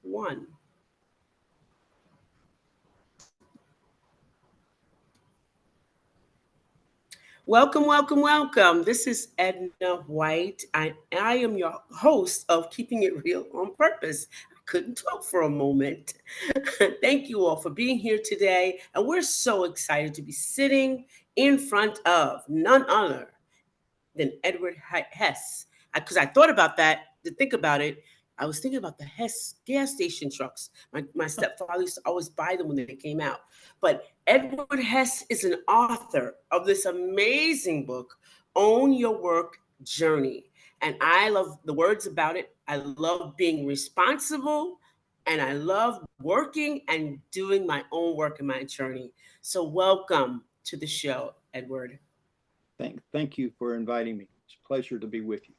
one. Welcome, welcome, welcome. This is Edna White. I am your host of Keeping It Real on Purpose. I couldn't talk for a moment. Thank you all for being here today. And we're so excited to be sitting in front of none other than Edward Hess. Because I thought about that, to think about it, I was thinking about the Hess gas station trucks. My stepfather used to always buy them when they came out. But Edward Hess is an author of this amazing book, Own Your Work Journey. And I love the words about it. I love being responsible and I love working and doing my own work in my journey. So, welcome to the show, Edward. Thank you for inviting me. It's a pleasure to be with you.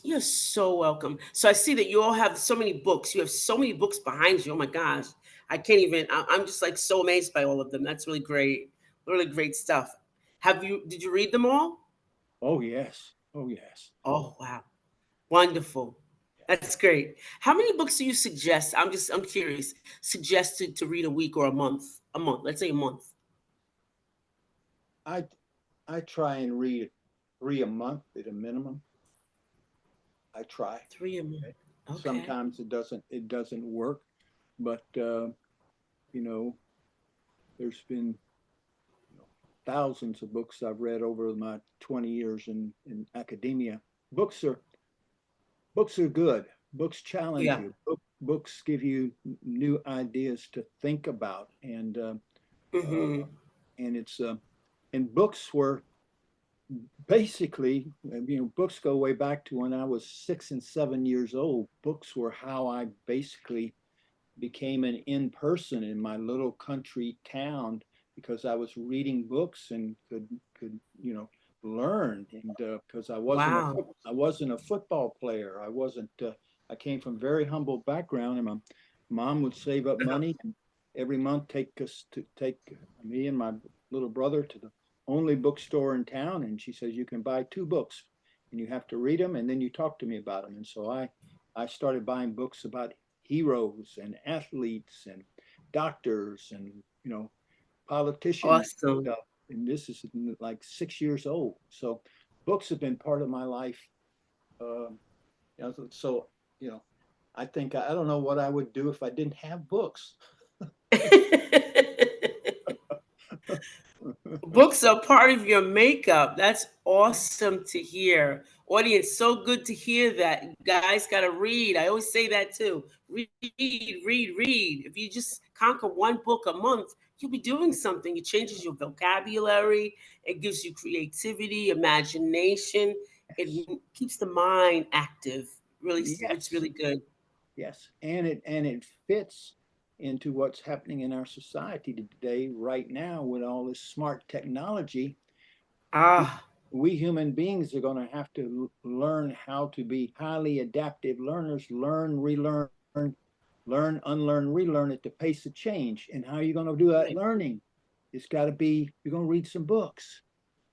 You're so welcome. So I see that you all have so many books. You have so many books behind you. Oh my gosh. I can't even, I'm just like so amazed by all of them. That's really great. Really great stuff. Did you read them all? Oh yes. Oh yes. Oh, wow. Wonderful. That's great. How many books do you suggest? I'm curious, suggested to read a week or a month? A month, let's say a month. I I try and read three a month at a minimum. I try. Three a month. Okay. Okay. Sometimes it doesn't work, but you know, there's been you know, thousands of books I've read over my 20 years in academia. Books are books are good. Books challenge Yeah. you. Books give you new ideas to think about, uh, Mm-hmm. and it's and books were basically, books go way back to when I was 6 and 7 years old. Books were how I basically became an in person in my little country town because I was reading books and could learn. And because Wow. I wasn't a football player, I came from very humble background, and my mom would save up money and every month take me and my little brother to the only bookstore in town, and she says you can buy two books and you have to read them and then you talk to me about them. And so I started buying books about heroes and athletes and doctors and politicians and Awesome. stuff. And this is like 6 years old. So books have been part of my life. Um, so you know, I think I don't know what I would do if I didn't have books. Books are part of your makeup. That's awesome to hear. Audience, so good to hear that. You guys got to read. I always say that too. Read, read. If you just conquer one book a month, you'll be doing something. It changes your vocabulary, it gives you creativity, imagination, it Yes, keeps the mind active. Really, it's yes, really good. yes, and it fits into what's happening in our society today, right now, with all this smart technology. we, Ah, we human beings are going to have to learn how to be highly adaptive learners, learn, relearn, learn, unlearn, relearn at the pace of change. And how are you going to do that right, learning? It's got to be, you're going to read some books.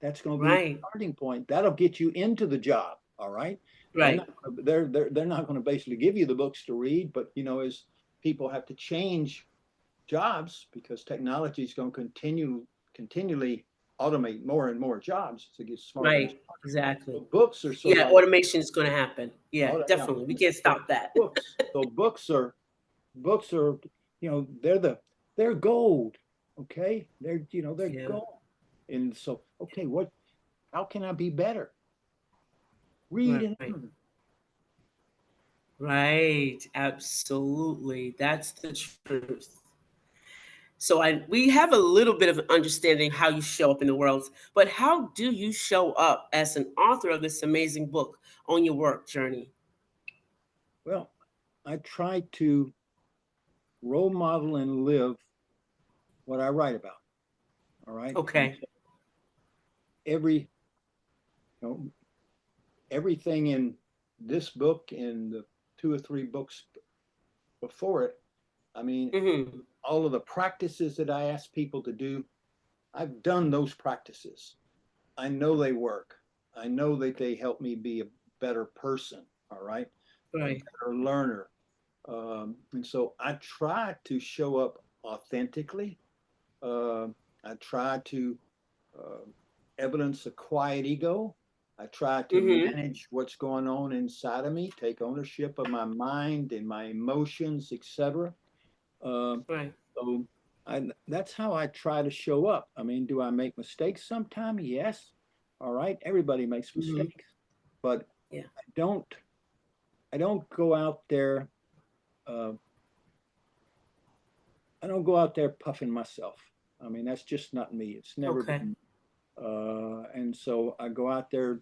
That's going to be the right, starting point. That'll get you into the job. All right. They're right. not, they're not going to basically give you the books to read, but as people have to change jobs because technology is going to continually automate more and more jobs as it gets smarter and Right, smarter. exactly. So books are sort of Yeah, like automation is going to happen. Yeah, yeah. definitely. We can't So stop that. books are they're gold. Okay, they're Yeah, gold. And so what? How can I be better? Read and right, learn. right. Absolutely. That's the truth. So we have a little bit of an understanding how you show up in the world, but how do you show up as an author of this amazing book on your work journey? Well, I try to role model and live what I write about. All right, and Okay. so every you know everything in this book and the two or three books before it. I mean, Mm-hmm. all of the practices that I ask people to do, I've done those practices. I know they work. I know that they help me be a better person. All right, a Right. better learner. And so I try to show up authentically. Uh, I try to uh, evidence a quiet ego. I try to Mm-hmm. manage what's going on inside of me, take ownership of my mind and my emotions, etc. Uh, Right. so that's how I try to show up. I mean, do I make mistakes sometime? Yes. All right. Everybody makes Mm-hmm. mistakes, but Yeah. I don't. I don't go out there. Uh, I don't go out there puffing myself. I mean, that's just not me. It's never Okay. been. And so I go out there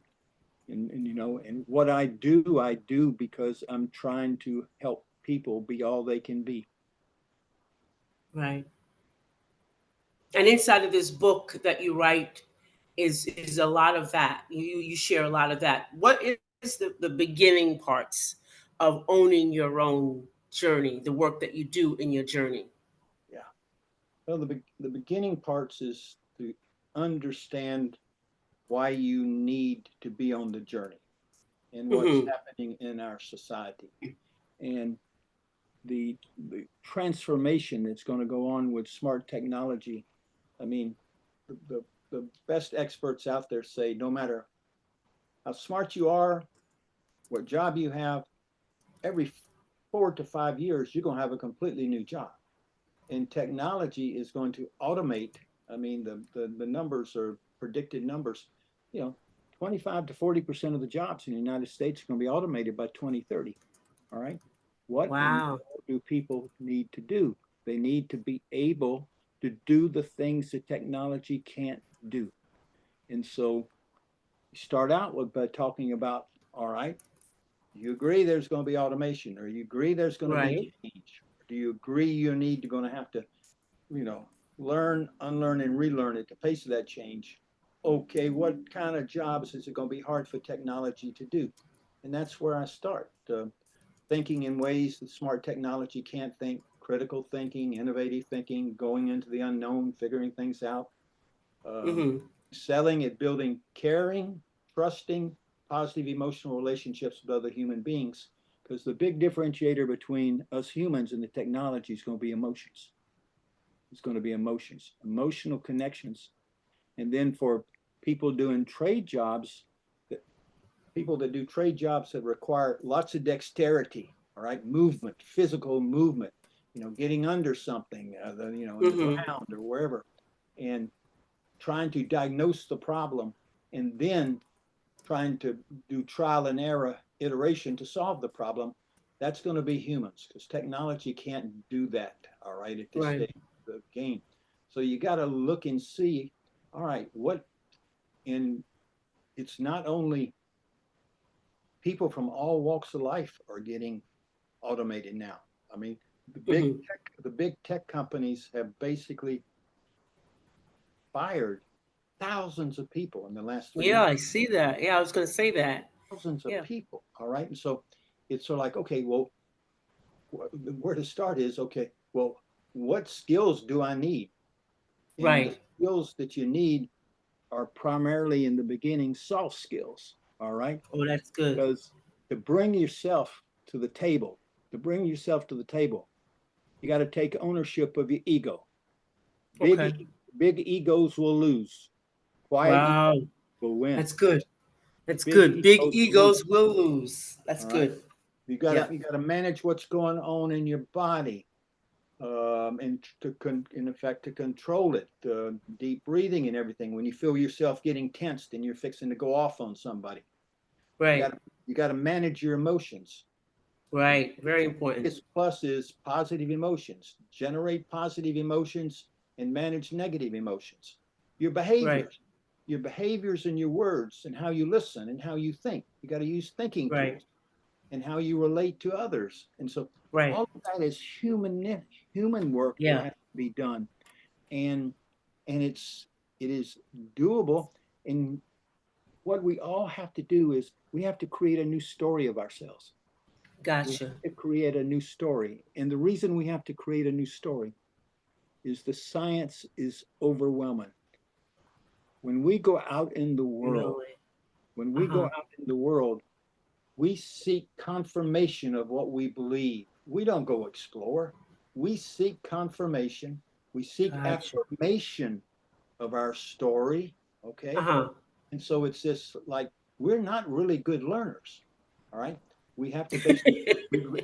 and and what I do because I'm trying to help people be all they can be. Right. And inside of this book that you write is a lot of that. You share a lot of that. What is the beginning parts of owning your own journey, the work that you do in your journey? Yeah. Well, the beginning parts is to understand why you need to be on the journey and what's Mm-hmm. happening in our society and the transformation that's going to go on with smart technology. I mean, the best experts out there say no matter how smart you are, what job you have, every 4 to 5 years, you're going to have a completely new job. And technology is going to automate. I mean, the numbers are predicted numbers. You know, 25 to 40% of the jobs in the United States are going to be automated by 2030. All right. What in the Wow. world do people need to do? They need to be able to do the things that technology can't do. And so you start out with by talking about, all right, you agree there's going to be automation, or you agree there's going to be Right. change, or do you agree you need to going to have to, you know, learn, unlearn, and relearn at the pace of that change? Okay, what kind of jobs is it going to be hard for technology to do? And that's where I start. Thinking in ways that smart technology can't think, critical thinking, innovative thinking, going into the unknown, figuring things out, um, Mm-hmm. selling at building caring, trusting, positive emotional relationships with other human beings. Because the big differentiator between us humans and the technology is going to be emotions. It's going to be emotions, emotional connections. And then for people doing trade jobs, people that do trade jobs that require lots of dexterity, all right, movement, physical movement, getting under something, in the Mm-hmm. ground or wherever, and trying to diagnose the problem, and then trying to do trial and error iteration to solve the problem. That's going to be humans because technology can't do that, all right, at this Right. stage of the game. So you got to look and see, all right, what, and it's not only people from all walks of life are getting automated now. I mean, Mm-hmm. the big tech companies have basically fired thousands of people in the last three Yeah, months. I see that. Yeah, I was going to say that. Thousands of Yeah. people. All right. And so it's sort of like, okay, well, where to start is okay, well, what skills do I need? And the Right. skills that you need are primarily in the beginning soft skills. All right. Oh, that's good. Because to bring yourself to the table, to bring yourself to the table, you got to take ownership of your ego. Okay. Big egos will lose. Quiet Wow. egos will win. That's good. That's Big good. Big egos will lose. egos will lose. That's All right. good. You Yep. got to manage what's going on in your body, and in effect to control it. Deep breathing and everything. When you feel yourself getting tensed and you're fixing to go off on somebody, you got Right. to you got to manage your emotions. The Right. Very important. biggest plus is positive emotions. Generate positive emotions and manage negative emotions. Your Right. behaviors, and your words, and how you listen and how you think. You got to use thinking Right. tools and how you relate to others. And so Right. all of that is human work that Yeah. has to be done. And it is doable. And what we all have to do is we have to create a new story of ourselves. We Gotcha. have to create a new story. And the reason we have to create a new story is the science is overwhelming. When we go out in the world, Really. when we go Uh-huh. out in the world, we seek confirmation of what we believe. We don't go explore. We seek confirmation. We seek Gotcha. affirmation of our story. Okay. Uh-huh. And so it's just like we're not really good learners. All right. We have to basically,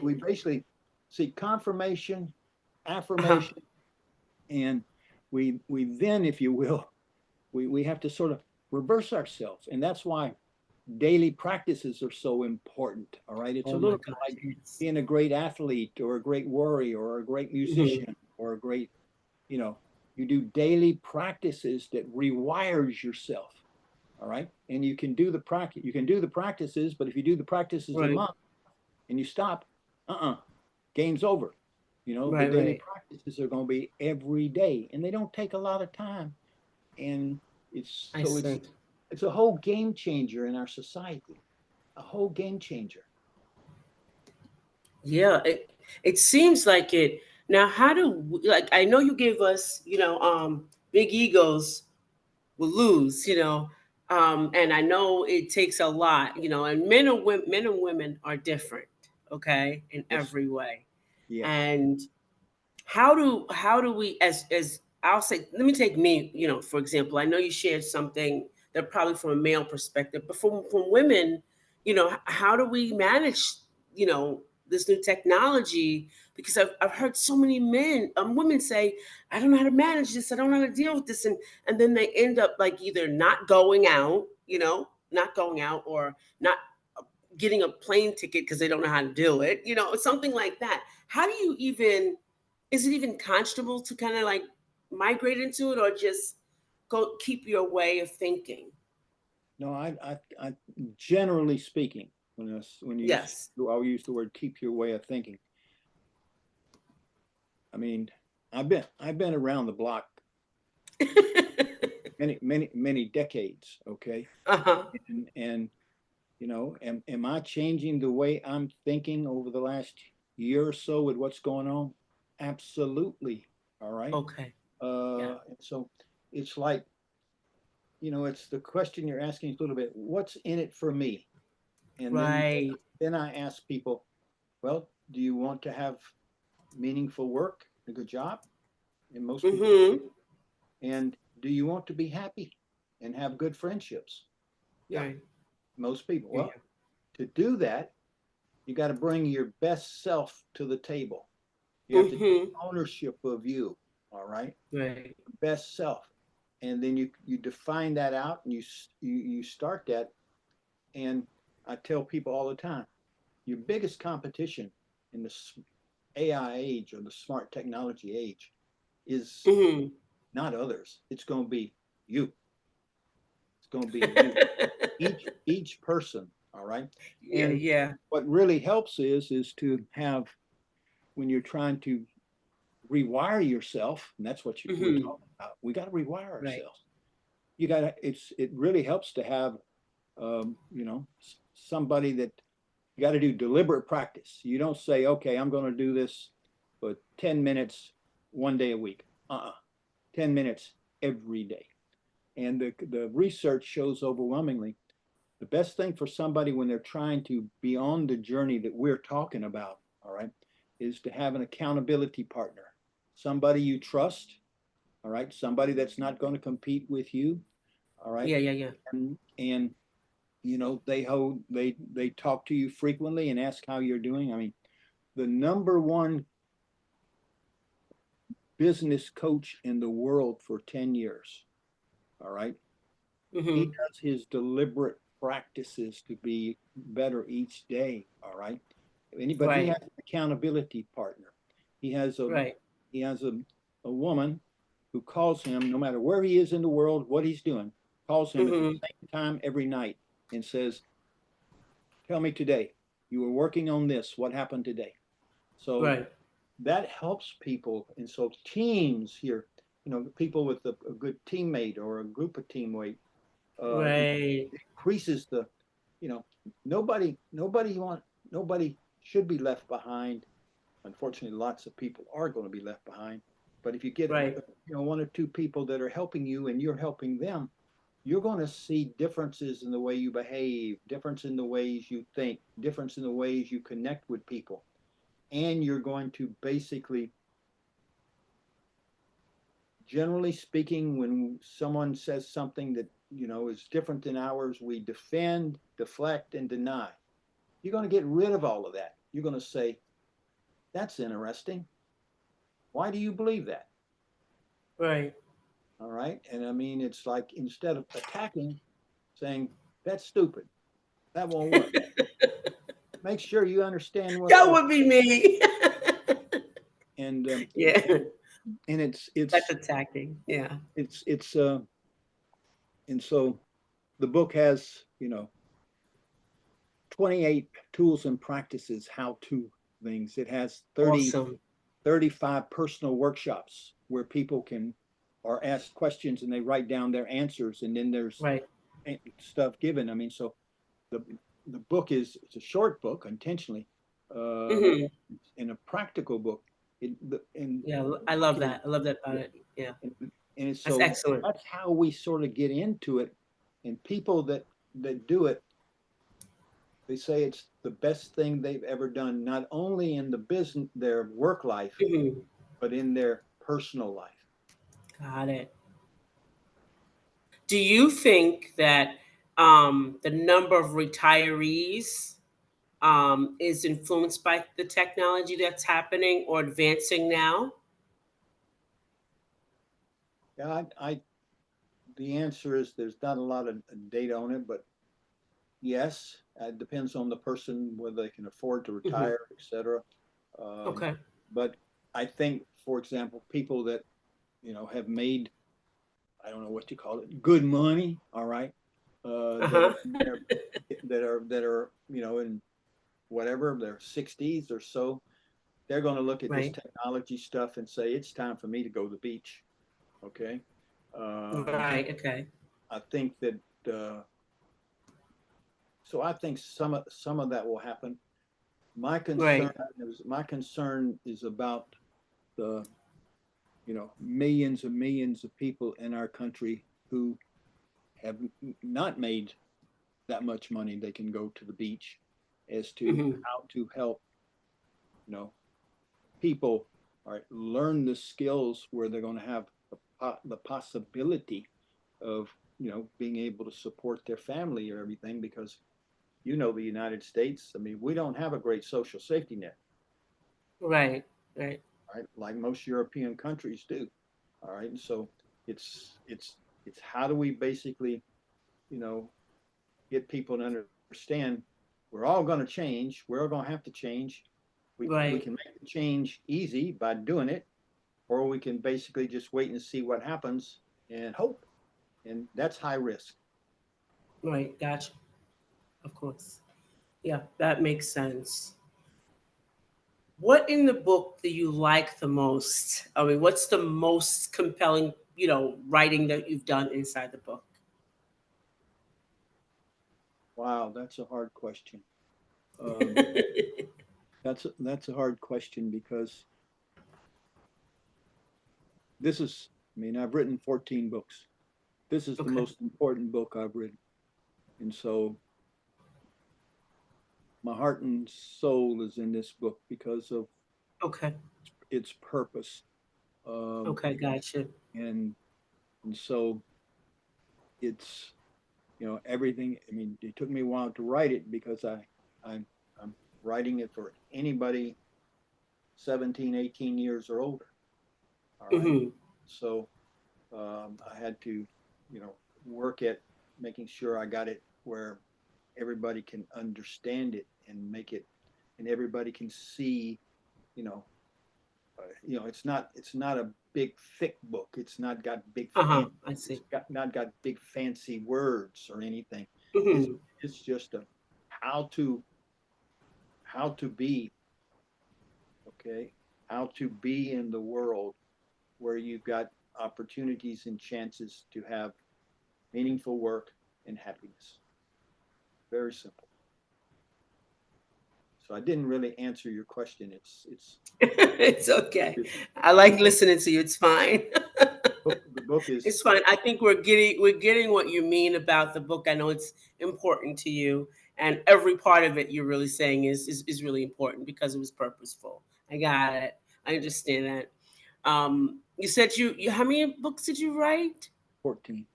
we basically seek confirmation, Uh-huh. affirmation, and we then, if you will, we have to sort of reverse ourselves. And that's why daily practices are so important. All right. It's a Oh my little bit gosh, like yes. being a great athlete or a great warrior or a great Mm-hmm. musician or a great, you know, you do daily practices that rewires yourself. All right. And you can do the practice, you can do the practices, but if you do the practices a Right. month and you stop, game's over. The Right, daily right. practices are going to be every day and they don't take a lot of time. And I see. it's a whole game changer in our society, a whole game changer. Yeah, it seems like it. Now, how do like I know you gave us, big egos will lose, and I know it takes a lot, and men and women are different, okay, in Yes. every way. Yes. And how do we, as I'll say, let me take me, for example. I know you shared something that probably from a male perspective, but from women, how do we manage, you know this new technology? Because I've heard so many women say, I don't know how to manage this, I don't know how to deal with this, and then they end up like either not going out, or not getting a plane ticket because they don't know how to do it, something like that. How do you even, is it even conscionable to kind of like migrate into it, or just go keep your way of thinking? No, I generally speaking, when you Yes. I'll use the word keep your way of thinking. I mean, I've been around the block many decades. Okay, Uh-huh. and am I changing the way I'm thinking over the last year or so with what's going on? Absolutely. All right. Okay. Yeah. And so it's like, it's the question you're asking is a little bit, what's in it for me? And Right. then I ask people, well, do you want to have meaningful work, a good job? And most people Mm-hmm. and do you want to be happy and have good friendships? Yeah, Right. most people. Yeah. Well, to do that, you got to bring your best self to the table. You have to take Mm-hmm. ownership of you. All right, Right. best self, and then you define that out, and you start that. And I tell people all the time, your biggest competition in the AI age or the smart technology age is Mm-hmm. not others. It's going to be you. It's going to be you. Each person. All right. Yeah. And Yeah. what really helps is to have, when you're trying to rewire yourself, and that's what we're Mm-hmm. talking about. We got to rewire Right. ourselves. It really helps to have, somebody that you got to do deliberate practice. You don't say, okay, I'm going to do this for 10 minutes one day a week. 10 minutes every day. And the research shows overwhelmingly the best thing for somebody when they're trying to be on the journey that we're talking about, all right, is to have an accountability partner, somebody you trust, all right, somebody that's not going to compete with you, all right, Yeah. Yeah. Yeah. and they talk to you frequently and ask how you're doing. I mean, the number one business coach in the world for 10 years, all right, he Mm-hmm. does his deliberate practices to be better each day. All right. But he has Right. an accountability partner. He has a Right. he has a woman who calls him no matter where he is in the world, what he's doing, calls him at the Mm-hmm. same time every night and says, "Tell me today. You were working on this. What happened today?" So Right. that helps people. And so teams here, people with a good teammate or a group of teammates, Right. increases the, you know, nobody should be left behind. Unfortunately, lots of people are going to be left behind. But if you get, Right. one or two people that are helping you and you're helping them, you're going to see differences in the way you behave, difference in the ways you think, difference in the ways you connect with people. And you're going to basically, generally speaking, when someone says something that, is different than ours, we defend, deflect, and deny. You're going to get rid of all of that. You're going to say, that's interesting. Why do you believe that? Right. All right. And I mean, it's like instead of attacking, saying, that's stupid. That won't work. Make sure you understand what, That would be me. and Yeah. and That's attacking. Yeah. it's and so the book has 28 tools and practices, how to things. It has Awesome. 35 personal workshops where people can are asked questions and they write down their answers, and then there's Right. stuff given. I mean, so the the book it's a short book intentionally, uh, Hmm. in a practical book. And Yeah. I love can that. I love that about yeah, it. Yeah. and That's so excellent. that's how we sort of get into it. And people that do it, they say it's the best thing they've ever done, not only in the business, their work life, Hmm. but in their personal life. Got it. Do you think that the number of retirees is influenced by the technology that's happening or advancing now? Yeah, the answer is there's not a lot of data on it, but yes, it depends on the person whether they can afford to Hmm. retire, etc. Um, Okay. but I think, for example, people that have made, I don't know what you call it, good money. All right, Uh that huh. are in their, that are in whatever their 60s or so, they're going to look at this Right. technology stuff and say it's time for me to go to the beach. Okay, um, Right. Okay. I think that. Uh, so I think some of that will happen. My concern Right. is about the millions and millions of people in our country who have not made that much money they can go to the beach, as to Hmm. how to help you know people, all right, learn the skills where they're going to have the possibility of being able to support their family or everything, because the United States, I mean, we don't have a great social safety net, Right. Right. right, like most European countries do. All right, and so it's how do we basically you know get people to understand we're all going to change. We're all going to have to change. We Right. can make the change easy by doing it, or we can basically just wait and see what happens and hope. And that's high risk. Right. Gotcha. Of course. Yeah, that makes sense. What in the book do you like the most? I mean, what's the most compelling, writing that you've done inside the book? Wow, that's a hard question. Um, that's a hard question because this is, I mean, I've written 14 books. This is the Okay. most important book I've written. And so my heart and soul is in this book because of Okay. its purpose. Um, Okay. Gotcha. and and so it's everything. I mean, it took me a while to write it because I'm I'm writing it for anybody 17, 18 years or older. All right. Hmm. So I had to, you know, work at making sure I got it where everybody can understand it and make it, and everybody can see, you know, it's not a big thick book. It's not got big Uh fan. huh. I It's see. got not got big fancy words or anything. It's Hmm. it's just a how to how to be, okay, how to be in the world where you've got opportunities and chances to have meaningful work and happiness. Very simple. So I didn't really answer your question. It's It's okay. it's I like listening to you. It's fine. the book is It's fun. I think we're getting what you mean about the book. I know it's important to you, and every part of it you're really saying is really important because it was purposeful. I got it. I understand that. You said you how many books did you write? 14.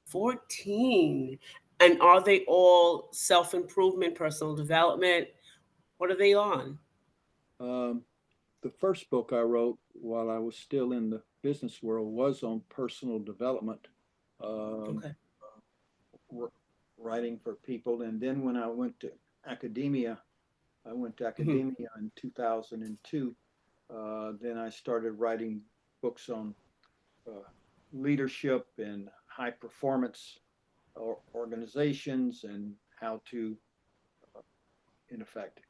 14. And are they all self improvement, personal development? What are they on? Um, the first book I wrote while I was still in the business world was on personal development, um, Okay. writing for people. And then when I went to academia, I went to Hmm. academia in 2002. Then I started writing books on uh, leadership and high performance organizations and how to, in effect,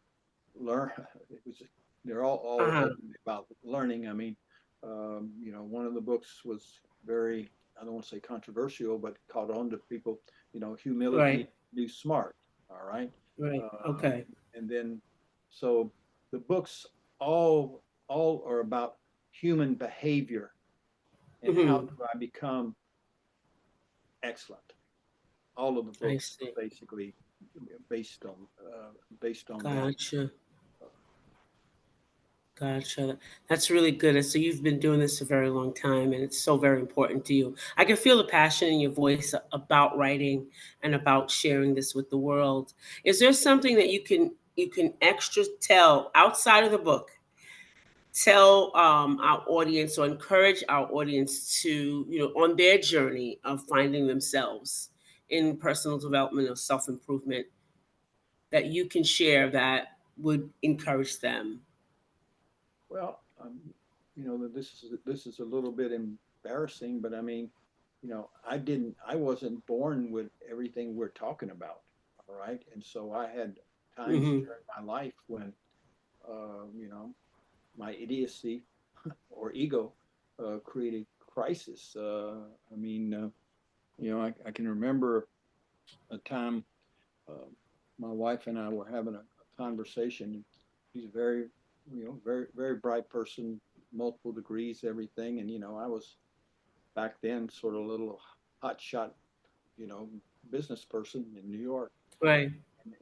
learn. It was they're all Uh-huh. about learning. I mean, one of the books was very, I don't want to say controversial, but caught on to people. Humility, Right. be smart. All right, Right. um, Okay. and then so the books all are about human behavior and how Hmm. do I become excellent. All of the I books see. are basically based on based on that. Gotcha. Gotcha. That's really good. And so you've been doing this a very long time, and it's so very important to you. I can feel the passion in your voice about writing and about sharing this with the world. Is there something that you can extra tell outside of the book? Tell our audience or encourage our audience to, on their journey of finding themselves in personal development or self improvement that you can share that would encourage them. Well, this is a little bit embarrassing, but I mean, I wasn't born with everything we're talking about, all right? And so I had times Hmm. during my life when, my idiocy or ego created crisis. I mean, I can remember a time uh, my wife and I were having a conversation. She's a very, very, very bright person, multiple degrees, everything. And, I was back then sort of a little hot shot, you know, business person in New York. Right.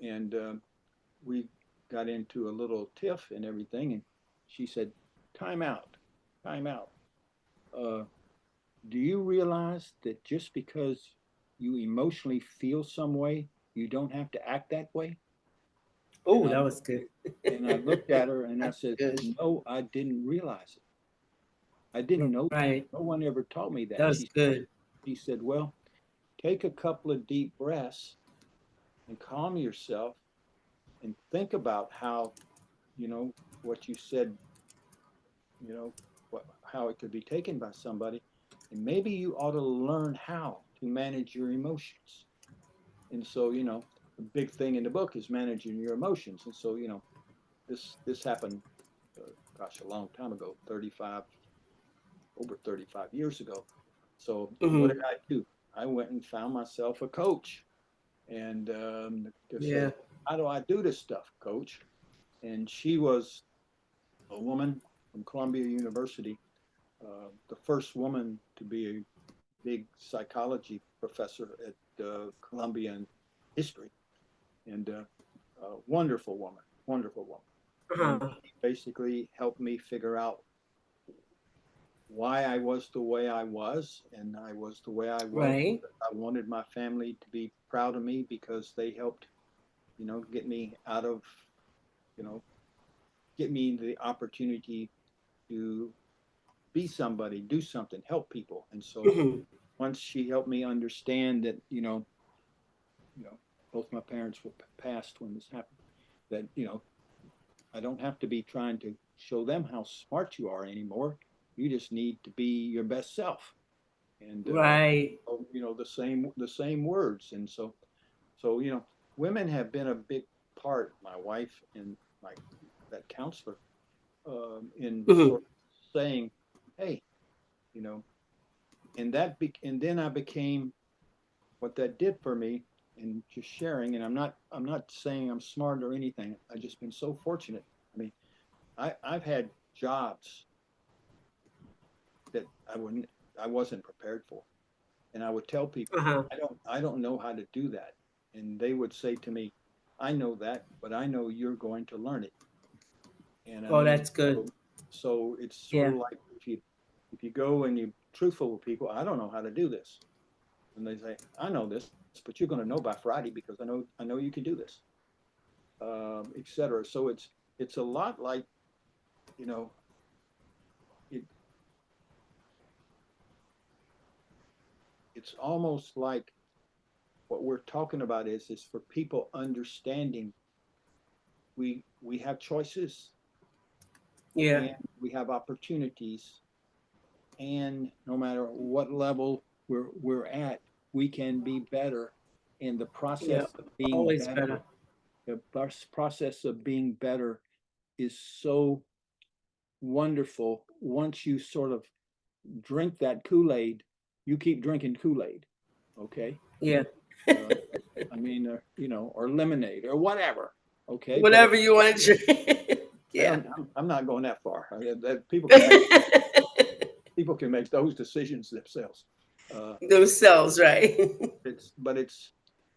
And we got into a little tiff and everything. And she said, time out, time out. Uh, do you realize that just because you emotionally feel some way, you don't have to act that way? And Oh, I that was good. and I looked at her and I That's said, good. no, I didn't realize it. I didn't know that. Right. No one ever taught me that. That was good. She said, well, take a couple of deep breaths and calm yourself and think about how, what you said, you know, how it could be taken by somebody. And maybe you ought to learn how to manage your emotions. And so, the big thing in the book is managing your emotions. And so, this happened, gosh, a long time ago, over 35 years ago. So what did Hmm. I do? I went and found myself a coach and to say, Yeah. how do I do this stuff, coach? And she was a woman from Columbia University, the first woman to be a big psychology professor at Columbia in history, and wonderful woman. And Uh-huh. she basically helped me figure out why I was the way I was, and I was the way I was Right. because I wanted my family to be proud of me because they helped, get me out of, you know, get me the opportunity to be somebody, do something, help people. And so Hmm. once she helped me understand that, you know, both my parents were passed when this happened, that, I don't have to be trying to show them how smart you are anymore. You just need to be your best self. And Right. the same words. And so women have been a big part. My wife and my that counselor in Hmm. sort of saying, hey, you know, and then I became what that did for me. And just sharing, and I'm not saying I'm smart or anything. I've just been so fortunate. I mean, I've had jobs that I wouldn't. I wasn't prepared for. And I would tell people, Uh-huh. I don't know how to do that. And they would say to me, I know that, but I know you're going to learn it. And I Oh, mean, that's good. so it's sort Yeah. of like if you go and you truthful with people, I don't know how to do this. And they say, I know this, but you're going to know by Friday because I know you can do this, etc. So it's a lot like, you know, it it's almost like what we're talking about is for people understanding we have choices Yeah. and we have opportunities, and no matter what level we're at, we can be better. And the Yeah. process of being Always better. better, the process of being better is so wonderful. Once you sort of drink that Kool-Aid, you keep drinking Kool-Aid, okay? Yeah. uh, I mean, or lemonade or whatever, okay? But Whatever you want to drink. Yeah. I'm not going that far. That people can make those decisions themselves. Uh, Themselves, right? it's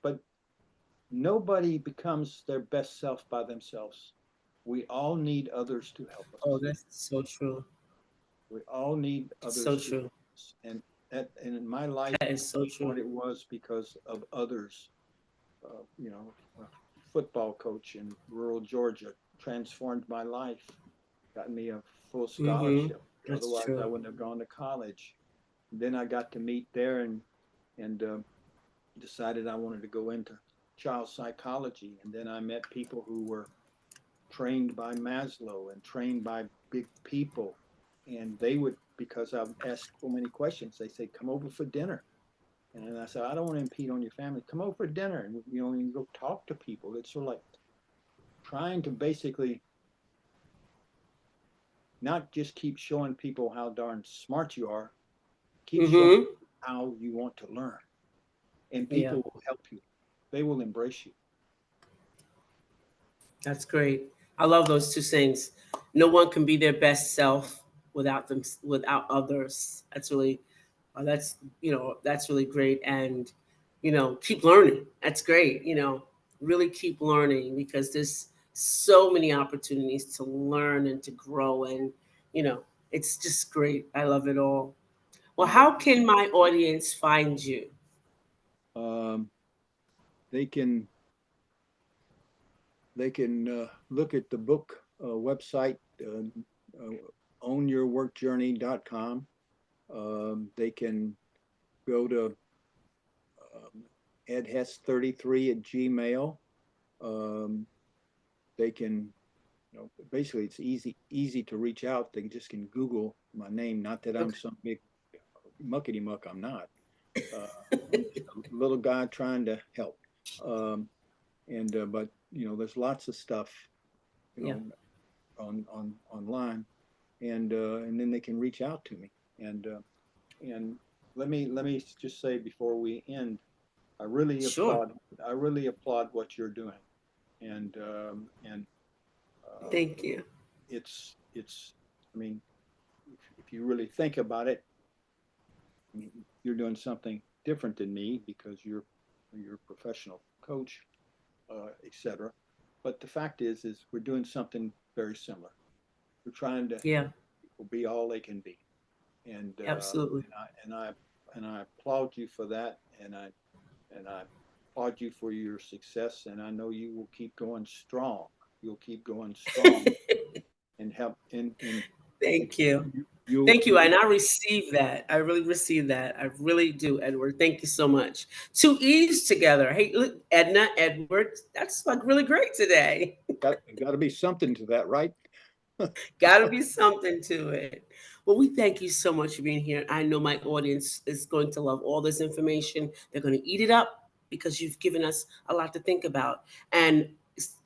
but nobody becomes their best self by themselves. We all need others to help Oh, us. that's so true. We all need It's so others to true. help us. And in my life, That is so what true. it was because of others. You know, a football coach in rural Georgia transformed my life, got me a full Mm-hmm. scholarship. That's Otherwise, I true. wouldn't have gone to college. Then I got to meet there and decided I wanted to go into child psychology. And then I met people who were trained by Maslow and trained by big people. And they would, because I've asked so many questions, they say, come over for dinner. And then I said, I don't want to impede on your family. Come over for dinner and you go talk to people. It's sort of like trying to basically not just keep showing people how darn smart you are, keep showing Mm-hmm. how you want to learn. And Yeah. people will help you. They will embrace you. That's great. I love those two things. No one can be their best self without others. That's really, that's really great. And keep learning. That's great. Really keep learning because there's so many opportunities to learn and to grow, and you know, it's just great. I love it all. Well, And that how can my audience find you? um, they can look at the book website, uh, ownyourworkjourney.com. They can go to edhess33 at gmail. Um, they can, basically it's easy to reach out. They just can Google my name. Not that I'm Okay. some big muckety muck. I'm not. Uh, I'm just a little guy trying to help. Um, and but there's lots of stuff, you Yeah. know, on online, and then they can reach out to me. And let me just say before we end, I really Sure. applaud I really applaud what you're doing, and uh, Thank you. it's I mean, if you really think about it, I mean, you're doing something different than me because you're a professional coach, etc. But the fact is we're doing something very similar. We're trying to Yeah. help people be all they can be, and Absolutely. I applaud you for that, and I applaud you for your success, and I know you will keep going strong. You'll keep going strong and help and Thank you. you'll Thank you. And I receive that. I really receive that. I really do, Edward. Thank you so much. Two E's together. Hey, look, Edna, Edward, that's like really great today. got to be something to that, right? Got to be something to it. Well, we thank you so much for being here. I know my audience is going to love all this information. They're going to eat it up because you've given us a lot to think about. And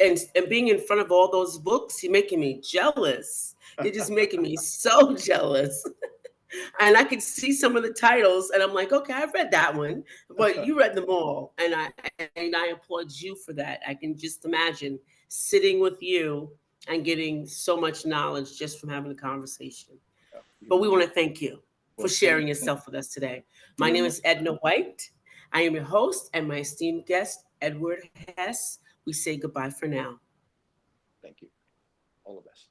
and being in front of all those books, you're making me jealous. You're just making me so jealous. And I could see some of the titles, and I'm like, okay, I've read that one, but you read them all, and I applaud you for that. I can just imagine sitting with you and getting so much knowledge just from having a conversation. But we want You to thank you. for Well, sharing thank yourself with us today. My you very name much. is Edna White. I am your host, and my esteemed guest, Edward Hess. We say goodbye for now. Thank you. All the best.